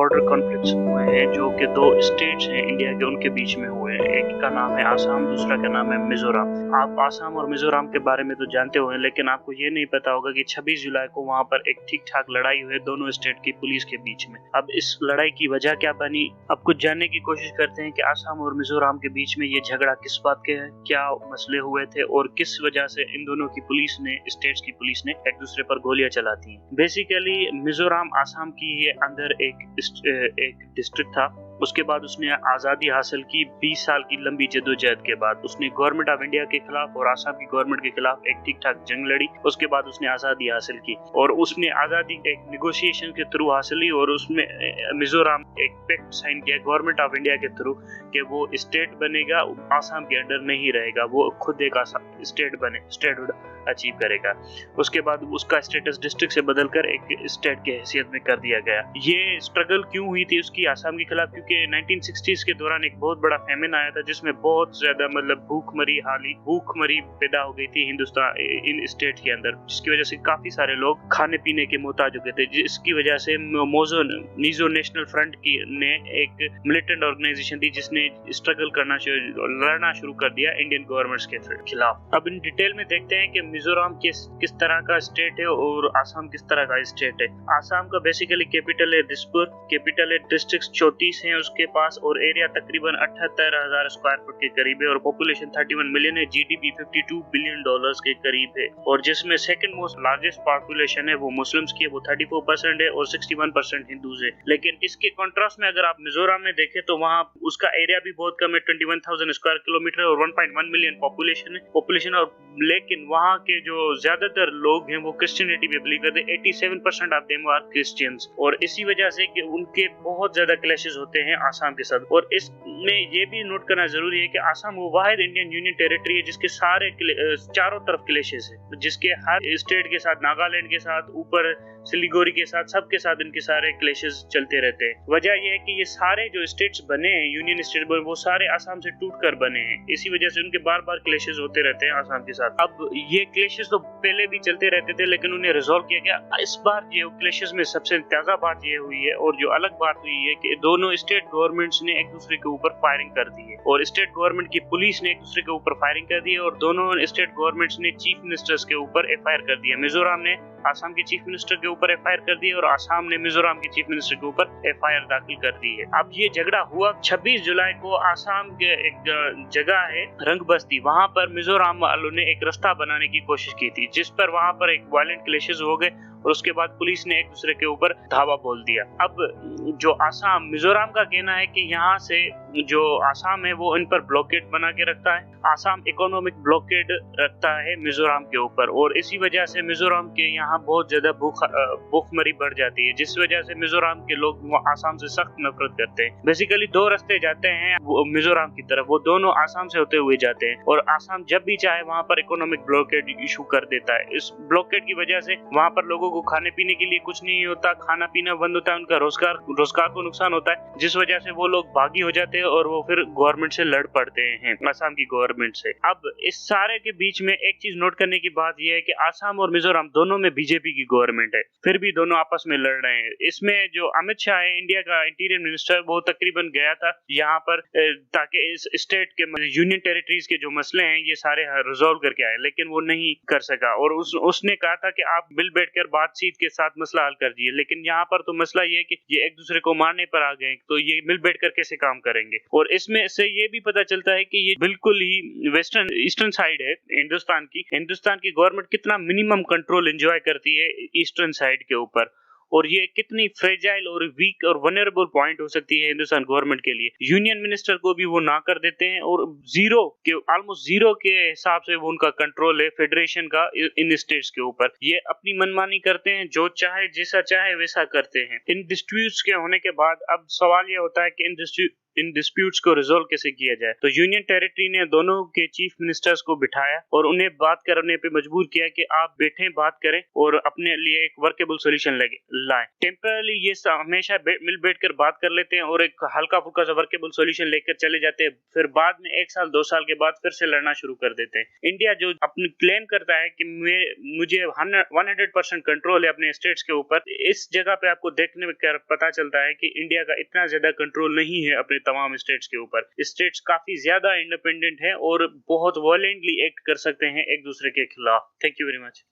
Border conflicts हुए हैं जो कि दो स्टेट्स हैं इंडिया के, उनके बीच में हुए हैं। एक का नाम है आसाम, दूसरा का नाम है मिजोरम। आप आसाम और मिजोरम के बारे में तो जानते होंगे, लेकिन आपको ये नहीं पता होगा कि 26 जुलाई को वहां पर एक ठीक ठाक लड़ाई हुई दोनों स्टेट की पुलिस के बीच में। अब इस लड़ाई की वजह क्या बनी, अब कुछ जानने की कोशिश करते हैं कि आसाम और मिजोरम के बीच में ये झगड़ा किस बात के है, क्या मसले हुए थे और किस वजह से इन दोनों की पुलिस ने, स्टेट्स की पुलिस ने एक दूसरे पर गोलियां चलाती हैं। बेसिकली मिजोरम आसाम की ये अंदर एक डिस्ट्रिक्ट था। उसके बाद उसने आज़ादी हासिल की 20 साल की लंबी जद्दोजहद के बाद। उसने गवर्नमेंट ऑफ इंडिया के खिलाफ और आसाम की गवर्नमेंट के खिलाफ एक ठीक ठाक जंग लड़ी। उसके बाद उसने आज़ादी हासिल की और उसने आज़ादी एक नेगोशिएशन के थ्रू हासिल की और उसमें मिजोरम एक पैक्ट साइन किया गवर्नमेंट ऑफ इंडिया के थ्रू कि वो स्टेट बनेगा, आसाम के अंडर नहीं रहेगा, वो खुद एक स्टेट बने, स्टेटहुड अचीव करेगा। उसके बाद उसका स्टेटस डिस्ट्रिक्ट से बदलकर एक स्टेट की हैसियत में कर दिया गया। ये स्ट्रगल क्यों हुई थी उसकी आसाम के खिलाफ, क्योंकि 1960s के दौरान एक बहुत बड़ा फैमिन आया था जिसमें बहुत ज्यादा भूखमरी पैदा हो गई थी हिंदुस्तान इन स्टेट के अंदर, जिसकी वजह से काफी सारे लोग खाने पीने के मोहताज हो गए थे। जिसकी वजह से मिजो नेशनल फ्रंट की ने एक मिलिटेंट ऑर्गेनाइजेशन थी जिसने स्ट्रगल लड़ना शुरू कर दिया इंडियन गवर्नमेंट के खिलाफ। अब इन डिटेल में देखते हैं कि मिजोरम किस तरह का स्टेट है और आसाम किस तरह का स्टेट है। आसाम का बेसिकली कैपिटल है दिसपुर, कैपिटल है, डिस्ट्रिक्ट 34 हैं उसके पास और एरिया तकरीबन 78,000 स्क्वायर फुट के करीब है और पॉपुलेशन 31 मिलियन है। जीडीपी $52 बिलियन के करीब है और जिसमें सेकंड मोस्ट लार्जेस्ट पॉपुलेशन है वो मुस्लिम्स की है, वो 34% है और 61% हिंदूज है। लेकिन इसके कॉन्ट्रास्ट में अगर आप मिजोरम में देखें तो वहाँ उसका एरिया भी बहुत कम है, 21,000 स्क्वायर किलोमीटर और 1.1 मिलियन पॉपुलेशन और लेकिन वहाँ के जो ज्यादातर लोग हैं वो क्रिश्चियनिटी में बिलीव करते हैं। 87% ऑफ देम आर क्रिश्चियंस और इसी वजह से कि उनके बहुत ज्यादा क्लैशेस होते हैं आसाम के साथ। और इसमें ये भी नोट करना जरूरी है कि आसाम वो वाहिद इंडियन यूनियन टेरिटरी है जिसके सारे चारों तरफ क्लैशेस है, जिसके हर स्टेट के साथ, नागालैंड के साथ, ऊपर सिलीगुड़ी के साथ, सबके साथ इनके सारे क्लैशेस चलते रहते हैं। वजह यह है कि ये सारे जो स्टेट्स बने हैं, यूनियन स्टेट वो सारे आसाम से टूट कर बने हैं, इसी वजह से उनके बार बार क्लैशेस होते रहते हैं आसाम के साथ। अब ये क्लैशेस तो पहले भी चलते रहते थे लेकिन उन्हें रिजॉल्व किया गया। इस बार ये क्लैशेस में सबसे ताजा बात ये हुई है और जो अलग बात हुई है कि दोनों स्टेट गवर्नमेंट्स ने एक दूसरे के ऊपर फायरिंग कर दी है और स्टेट गवर्नमेंट की पुलिस ने एक दूसरे के ऊपर फायरिंग कर दी है और दोनों स्टेट गवर्नमेंट्स ने चीफ मिनिस्टर्स के ऊपर एफआईआर कर दी है। मिजोरम ने आसाम के चीफ मिनिस्टर के ऊपर एफआईआर कर दी है और आसाम ने मिजोरम के चीफ मिनिस्टर के ऊपर एफआईआर दाखिल कर दी है। अब ये झगड़ा हुआ 26 जुलाई को आसाम के एक जगह है रंगबस्ती, वहां पर मिजोरम वालों ने एक रास्ता बनाने की कोशिश की थी जिस पर वहां पर एक वायलेंट क्लैशेस हो गए और उसके बाद पुलिस ने एक दूसरे के ऊपर धावा बोल दिया। अब जो आसाम, मिजोरम का कहना है कि यहाँ से जो आसाम है वो इन पर ब्लॉकेड बना के रखता है, आसाम इकोनॉमिक ब्लॉकेड रखता है मिजोरम के ऊपर और इसी वजह से मिजोरम के यहाँ बहुत ज्यादा भूखमरी बढ़ जाती है, जिस वजह से मिजोरम के लोग आसाम से सख्त नफरत करते हैं। बेसिकली दो रास्ते जाते हैं मिजोरम की तरफ, वो दोनों आसाम से होते हुए जाते हैं और आसाम जब भी चाहे वहाँ पर इकोनॉमिक ब्लॉकेड इशू कर देता है। इस ब्लॉकेड की वजह से वहाँ पर लोगों को खाने पीने के लिए कुछ नहीं होता, खाना पीना बंद होता है, उनका रोजगार को नुकसान होता है, जिस वजह से वो लोग भागी हो जाते हैं और वो फिर गवर्नमेंट से लड़ पड़ते हैं, आसाम की गवर्नमेंट से। अब इस सारे के बीच में एक चीज नोट करने की बात यह है कि आसाम और मिजोरम दोनों में बीजेपी की गवर्नमेंट है, फिर भी दोनों आपस में लड़ रहे हैं। इसमें जो अमित शाह है, इंडिया का इंटीरियर मिनिस्टर, वो तकरीबन गया था यहाँ पर ताकि इस स्टेट के यूनियन टेरिटरीज के जो मसले हैं ये सारे रिजॉल्व करके आए, लेकिन वो नहीं कर सका और उसने कहा था कि आप मिल बैठकर बातचीत के साथ मसला हल कर दिए। लेकिन यहाँ पर तो मसला ये है कि ये एक दूसरे को मारने पर आ गए, तो ये मिल बैठकर कैसे काम करेंगे। और इसमें से ये भी पता चलता है कि ये बिल्कुल ही वेस्टर्न ईस्टर्न साइड है हिंदुस्तान की गवर्नमेंट कितना मिनिमम कंट्रोल एंजॉय करती है ईस्टर्न साइड के ऊपर और ये कितनी फ्रेजाइल और वीक और वनरेबल पॉइंट हो सकती है हिंदुस्तान गवर्नमेंट के लिए। यूनियन मिनिस्टर को भी वो ना कर देते हैं और ऑलमोस्ट जीरो के हिसाब से वो उनका कंट्रोल है फेडरेशन का इन स्टेट्स के ऊपर। ये अपनी मनमानी करते हैं, जो चाहे जैसा चाहे वैसा करते हैं। इन डिस्प्यूट्स के होने के बाद अब सवाल ये होता है कि इन इन डिस्प्यूट्स को रिजोल्व कैसे किया जाए। तो यूनियन टेरिटरी ने दोनों के चीफ मिनिस्टर्स को बिठाया और उन्हें बात करने पे मजबूर किया कि आप बैठे बात करें और अपने लिए एक वर्केबल सोल्यूशन लाएं। टेम्परली ये हमेशा मिल बैठ कर बात कर लेते हैं और एक हल्का फुल्का सा वर्केबल सोल्यूशन लेकर चले जाते हैं, फिर बाद में 1 साल 2 साल के बाद फिर से लड़ना शुरू कर देते हैं। इंडिया जो अपनी क्लेम करता है कि मुझे 100% कंट्रोल है अपने स्टेट्स के ऊपर, इस जगह पे आपको देखने में पता चलता है कि इंडिया का इतना ज्यादा कंट्रोल नहीं है अपने तमाम स्टेट्स के ऊपर। स्टेट्स काफी ज्यादा इंडिपेंडेंट है और बहुत वॉयलेंटली एक्ट कर सकते हैं एक दूसरे के खिलाफ। Thank you very much.